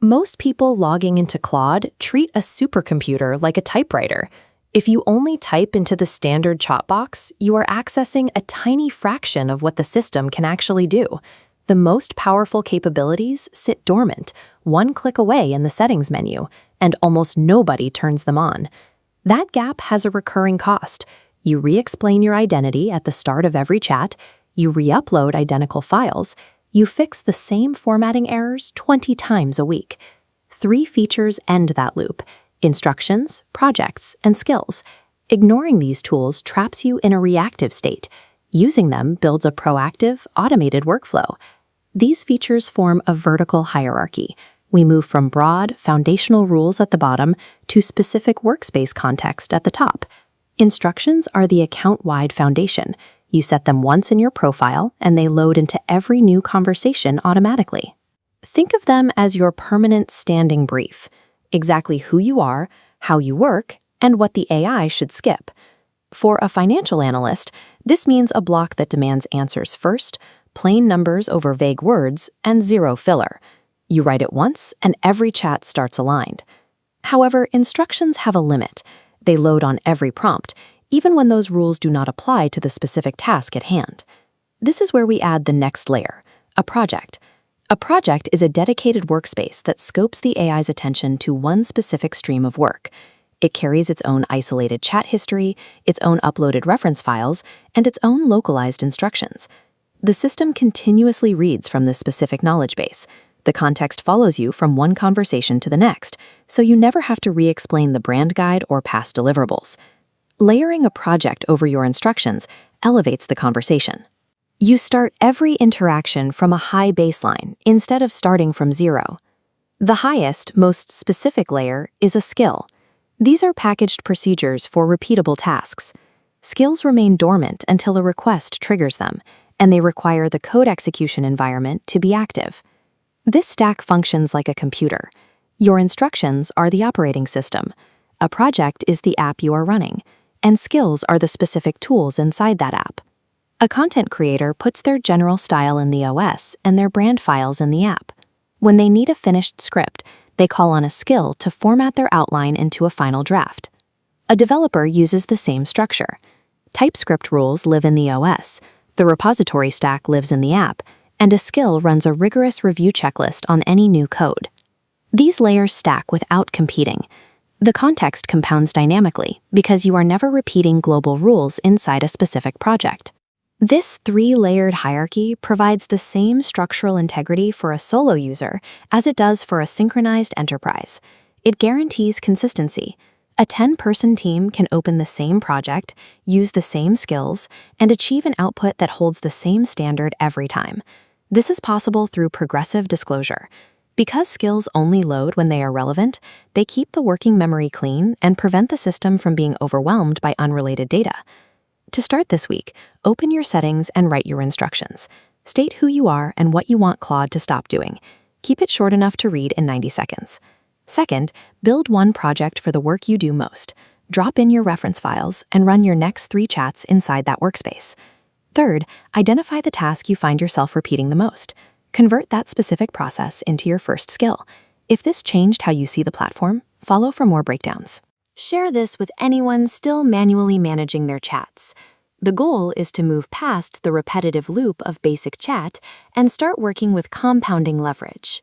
Most people logging into Claude treat a supercomputer like a typewriter. If you only type into the standard chat box, you are accessing a tiny fraction of what the system can actually do. The most powerful capabilities sit dormant, one click away in the settings menu, and almost nobody turns them on. That gap has a recurring cost. You re-explain your identity at the start of every chat, you re-upload identical files, you fix the same formatting errors 20 times a week. 3 features end that loop: instructions, projects, and skills. Ignoring these tools traps you in a reactive state. Using them builds a proactive, automated workflow. These features form a vertical hierarchy. We move from broad, foundational rules at the bottom to specific workspace context at the top. Instructions are the account-wide foundation. You set them once in your profile, and they load into every new conversation automatically. Think of them as your permanent standing brief: exactly who you are, how you work, and what the AI should skip. For a financial analyst, this means a block that demands answers first, plain numbers over vague words, and zero filler. You write it once, and every chat starts aligned. However, instructions have a limit. They load on every prompt, even when those rules do not apply to the specific task at hand. This is where we add the next layer: a project. A project is a dedicated workspace that scopes the AI's attention to one specific stream of work. It carries its own isolated chat history, its own uploaded reference files, and its own localized instructions. The system continuously reads from this specific knowledge base. The context follows you from one conversation to the next, so you never have to re-explain the brand guide or past deliverables. Layering a project over your instructions elevates the conversation. You start every interaction from a high baseline instead of starting from zero. The highest, most specific layer is a skill. These are packaged procedures for repeatable tasks. Skills remain dormant until a request triggers them, and they require the code execution environment to be active. This stack functions like a computer. Your instructions are the operating system. A project is the app you are running, and skills are the specific tools inside that app. A content creator puts their general style in the OS and their brand files in the app. When they need a finished script, they call on a skill to format their outline into a final draft. A developer uses the same structure. TypeScript rules live in the OS, the repository stack lives in the app, and a skill runs a rigorous review checklist on any new code. These layers stack without competing. The context compounds dynamically because you are never repeating global rules inside a specific project. This 3-layered hierarchy provides the same structural integrity for a solo user as it does for a synchronized enterprise. It guarantees consistency. A 10-person team can open the same project, use the same skills, and achieve an output that holds the same standard every time. This is possible through progressive disclosure. Because skills only load when they are relevant, they keep the working memory clean and prevent the system from being overwhelmed by unrelated data. To start this week, open your settings and write your instructions. State who you are and what you want Claude to stop doing. Keep it short enough to read in 90 seconds. Second, build one project for the work you do most. Drop in your reference files and run your next 3 chats inside that workspace. Third, identify the task you find yourself repeating the most. Convert that specific process into your first skill. If this changed how you see the platform, follow for more breakdowns. Share this with anyone still manually managing their chats. The goal is to move past the repetitive loop of basic chat and start working with compounding leverage.